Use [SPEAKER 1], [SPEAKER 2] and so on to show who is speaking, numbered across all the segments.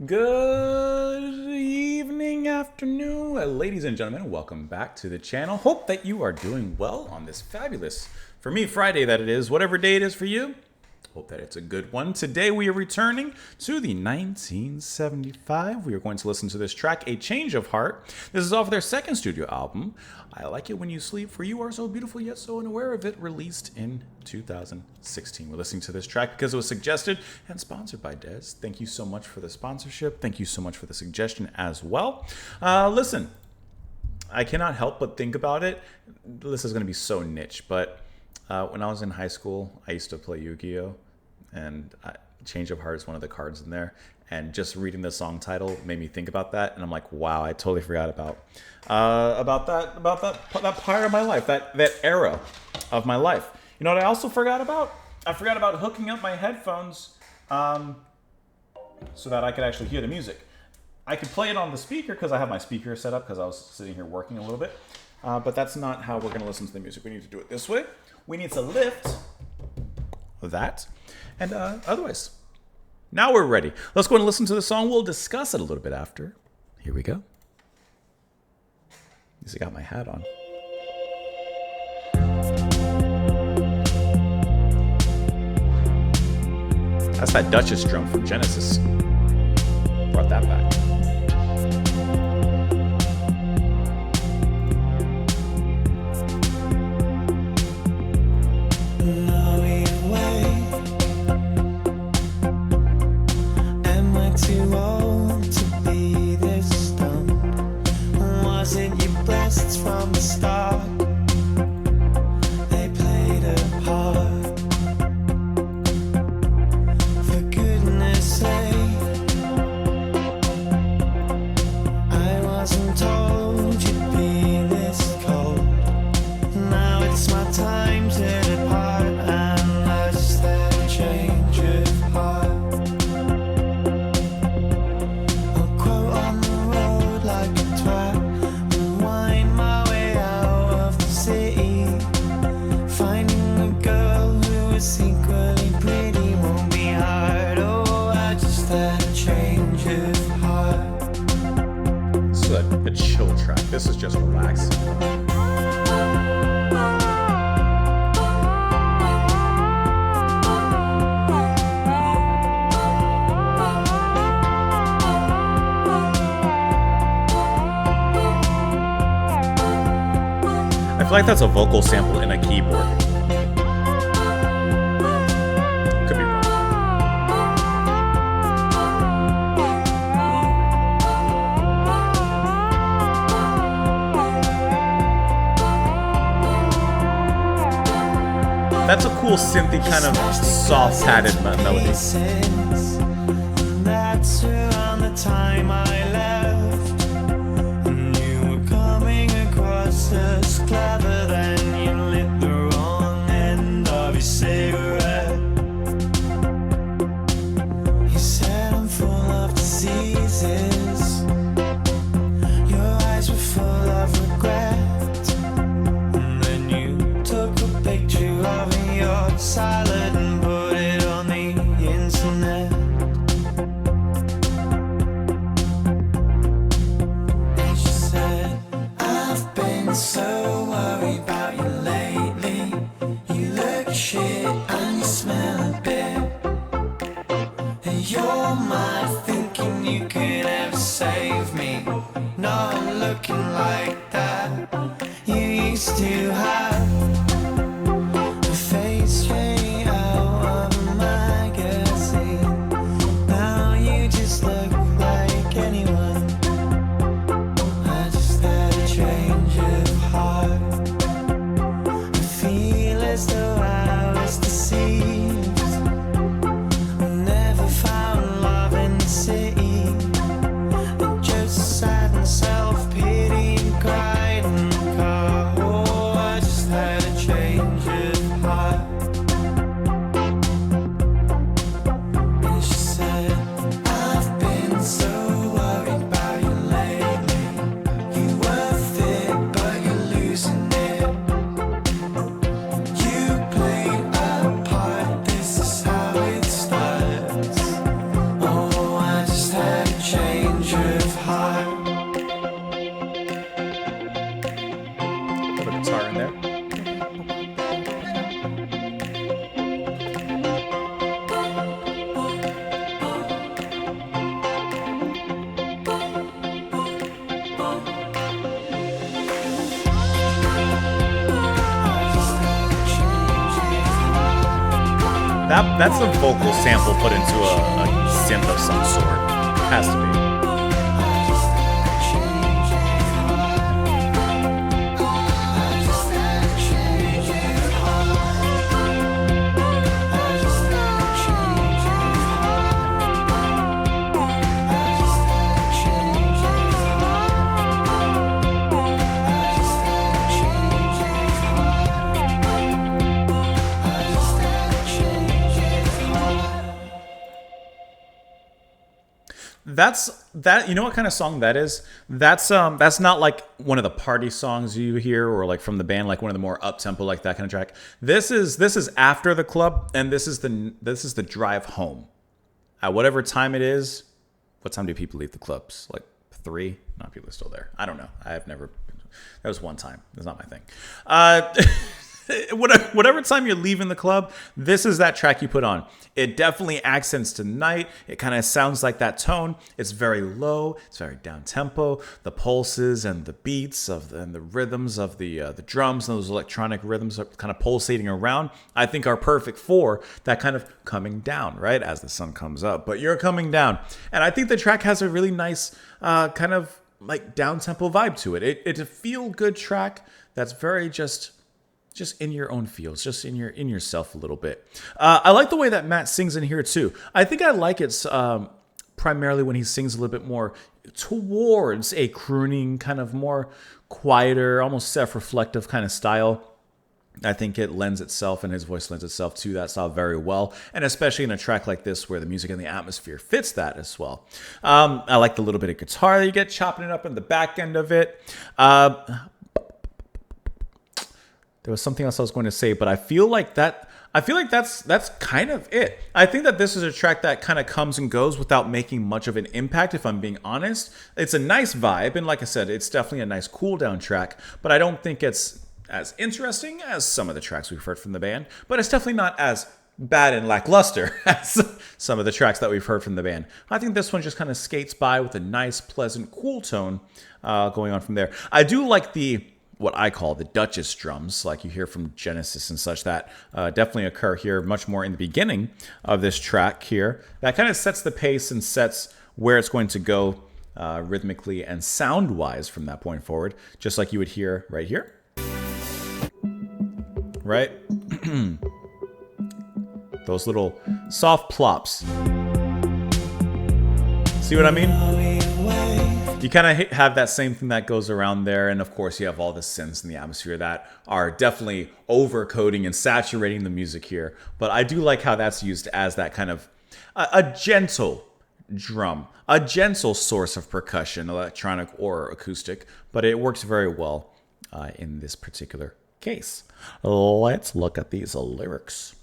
[SPEAKER 1] Good evening, afternoon, ladies and gentlemen. Welcome back to the channel. Hope that you are doing well on this fabulous, for me, Friday that it is, whatever day it is for you. Hope that it's a good one. Today we are returning to the 1975. We are going to listen to this track, A Change of Heart. This is off their second studio album, I Like It When You Sleep, For You Are So Beautiful Yet So Unaware of It, released in 2016. We're listening to this track because it was suggested and sponsored by Dez. Thank you so much for the sponsorship. Thank you so much for the suggestion as well. Listen, I cannot help but think about it. This is going to be so niche, but when I was in high school, I used to play Yu-Gi-Oh! And Change of Heart is one of the cards in there. And just reading the song title made me think about that. And I'm like, wow, I totally forgot about that part of my life, that era of my life. You know what I also forgot about? I forgot about hooking up my headphones so that I could actually hear the music. I could play it on the speaker because I have my speaker set up because I was sitting here working a little bit. But that's not how we're going to listen to the music. We need to do it this way. We need to lift that. And otherwise, now we're ready. Let's go and listen to the song. We'll discuss it a little bit after. Here we go. At least I got my hat on. That's that Duchess drum from Genesis. Brought that back.
[SPEAKER 2] From the start, they played a part. For goodness sake, I wasn't told you'd be this cold. Now it's my time to depart, and I just had a change of heart. I'll quote on the road like a twat. Equally pretty won't be hard. Oh, I just had a change of heart.
[SPEAKER 1] This is a chill track. This is just relaxing. I feel like that's a vocal sample in a keyboard. That's a cool synthy kind of soft padded melody.
[SPEAKER 2] That's around the time I left, and you were coming across as clever. Then you lit the wrong end of your cigarette. You said I'm full of diseases. Your eyes were full of regret, and then you took a picture of your salad and put it on the internet. And she said, I've been so worried about you lately. You look shit and you smell a bit. And you're mad thinking you could ever save me. Not looking like that you used to have. Straight out of a magazine. Now you just look like anyone. I just had a change of heart. I feel as though I was deceived. Never found love in the city. I just sat in self-pity and cried.
[SPEAKER 1] That's a vocal sample put into a synth of some sort. Has to be. That you know what kind of song that is? That's not like one of the party songs you hear or like from the band, like one of the more up tempo, like that kind of track. This is after the club, and this is the drive home. At whatever time it is. What time do people leave the clubs? Like 3? Not people are still there. I don't know. I have never. That was one time. That's not my thing. Whatever time you're leaving the club, this is that track you put on. It definitely accents to night. It kind of sounds like that tone. It's very low. It's very down tempo. The pulses and the beats and the rhythms of the drums and those electronic rhythms are kind of pulsating around. I think are perfect for that kind of coming down, right, as the sun comes up. But you're coming down, and I think the track has a really nice kind of like down tempo vibe to it. It's a feel good track that's very just in your own feels, just in yourself a little bit. I like the way that Matt sings in here too. I think I like it primarily when he sings a little bit more towards a crooning, kind of more quieter, almost self-reflective kind of style. I think it lends itself, and his voice lends itself to that style very well, and especially in a track like this where the music and the atmosphere fits that as well. I like the little bit of guitar that you get chopping it up in the back end of it. There was something else I was going to say, but I feel like that's kind of it. I think that this is a track that kind of comes and goes without making much of an impact, if I'm being honest. It's a nice vibe, and like I said, it's definitely a nice cool down track, but I don't think it's as interesting as some of the tracks we've heard from the band, but it's definitely not as bad and lackluster as some of the tracks that we've heard from the band. I think this one just kind of skates by with a nice, pleasant, cool tone going on from there. I do like what I call the Duchess drums, like you hear from Genesis and such, that definitely occur here much more in the beginning of this track here. That kind of sets the pace and sets where it's going to go rhythmically and sound-wise from that point forward, just like you would hear right here. Right? Those little soft plops. See what I mean? You kind of have that same thing that goes around there, and of course you have all the synths in the atmosphere that are definitely overcoating and saturating the music here. But I do like how that's used as that kind of a gentle drum, a gentle source of percussion, electronic or acoustic, but it works very well in this particular case. Let's look at these lyrics.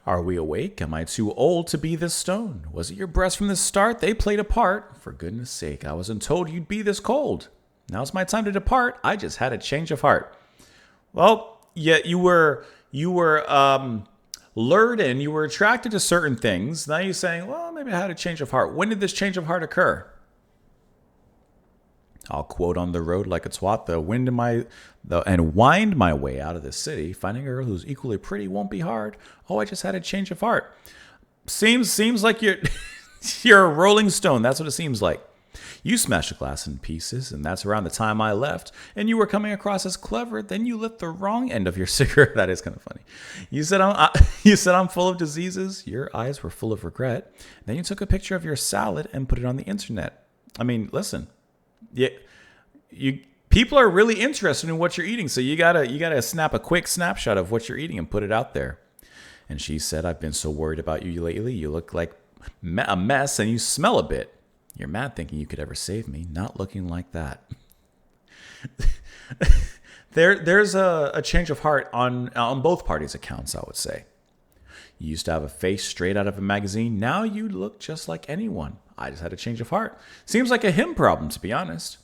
[SPEAKER 1] Are we awake? Am I too old to be this stone? Was it your breast from the start? They played a part. For goodness sake, I wasn't told you'd be this cold. Now's my time to depart. I just had a change of heart. Well, yeah, you were lured in. You were attracted to certain things. Now you're saying, well, maybe I had a change of heart. When did this change of heart occur? I'll quote on the road like a twat, and wind my way out of the city. Finding a girl who's equally pretty won't be hard. Oh, I just had a change of heart. Seems like you're you're a rolling stone. That's what it seems like. You smashed a glass in pieces, and that's around the time I left. And you were coming across as clever. Then you lit the wrong end of your cigarette. That is kind of funny. You said I'm full of diseases. Your eyes were full of regret. Then you took a picture of your salad and put it on the internet. I mean, listen. Yeah, people are really interested in what you're eating, so you gotta snap a quick snapshot of what you're eating and put it out there. And she said, I've been so worried about you lately. You look like a mess and you smell a bit. You're mad thinking you could ever save me. Not looking like that. There's a change of heart on both parties' accounts, I would say. You used to have a face straight out of a magazine. Now you look just like anyone. I just had a change of heart. Seems like a him problem, to be honest.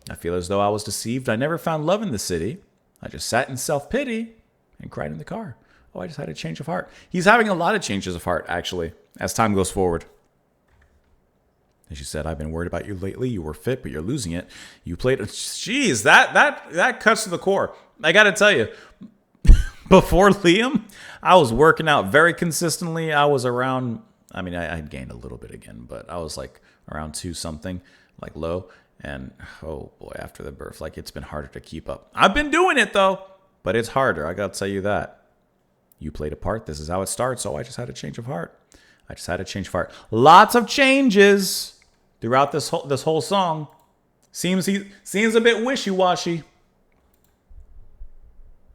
[SPEAKER 1] I feel as though I was deceived. I never found love in the city. I just sat in self-pity and cried in the car. Oh, I just had a change of heart. He's having a lot of changes of heart, actually, as time goes forward. And she said, I've been worried about you lately. You were fit, but you're losing it. You played... Jeez, that cuts to the core. I got to tell you, Before Liam, I was working out very consistently. I was around, I mean, I gained a little bit again, but I was like around 2 something, like low. And oh boy, after the birth, like it's been harder to keep up. I've been doing it though, but it's harder. I got to tell you that. You played a part. This is how it starts. So I just had a change of heart. I just had a change of heart. Lots of changes throughout this whole song. Seems a bit wishy-washy.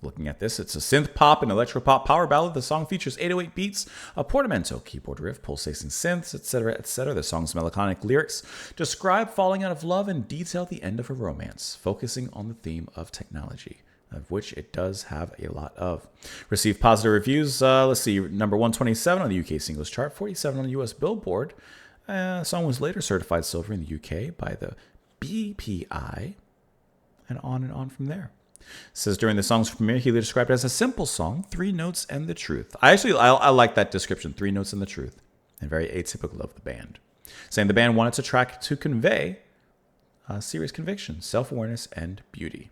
[SPEAKER 1] Looking at this, it's a synth pop and electro pop power ballad. The song features 808 beats, a portamento keyboard riff, pulsating synths, etc., etc. The song's melancholic lyrics describe falling out of love and detail the end of a romance, focusing on the theme of technology, of which it does have a lot of. Received positive reviews. Let's see, number 127 on the UK singles chart, 47 on the US Billboard. The song was later certified silver in the UK by the BPI, and on from there. Says during the song's premiere, Healy described it as a simple song, 3 notes and the truth. I like that description, 3 notes and the truth, and very atypical of the band. Saying the band wanted the track to convey serious conviction, self-awareness, and beauty.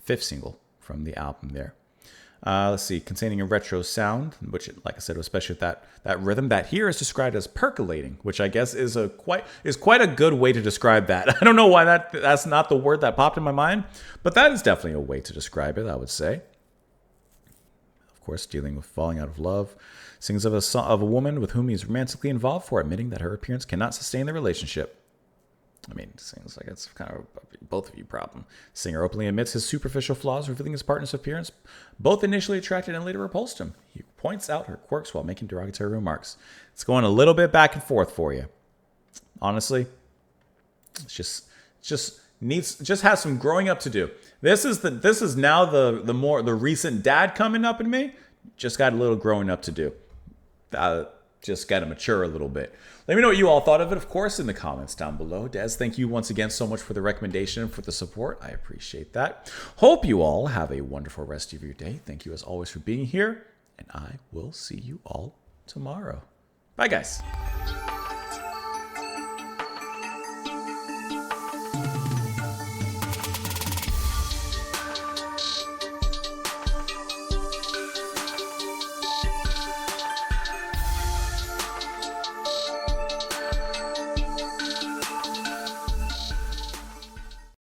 [SPEAKER 1] 5th single from the album there. Let's see, containing a retro sound, which, like I said, especially with that rhythm that here is described as percolating, which I guess is quite a good way to describe that. I don't know why that's not the word that popped in my mind, but that is definitely a way to describe it, I would say. Of course, dealing with falling out of love, sings of a woman with whom he is romantically involved for admitting that her appearance cannot sustain the relationship. I mean, it seems like it's kind of a both of you problem. Singer openly admits his superficial flaws, revealing his partner's appearance both initially attracted and later repulsed him. He points out her quirks while making derogatory remarks. It's going a little bit back and forth for you. Honestly, it's just has some growing up to do. This is now the recent dad coming up in me. Just got a little growing up to do. Just got to mature a little bit. Let me know what you all thought of it, of course, in the comments down below. Des, thank you once again so much for the recommendation and for the support. I appreciate that. Hope you all have a wonderful rest of your day. Thank you as always for being here, and I will see you all tomorrow. Bye, guys.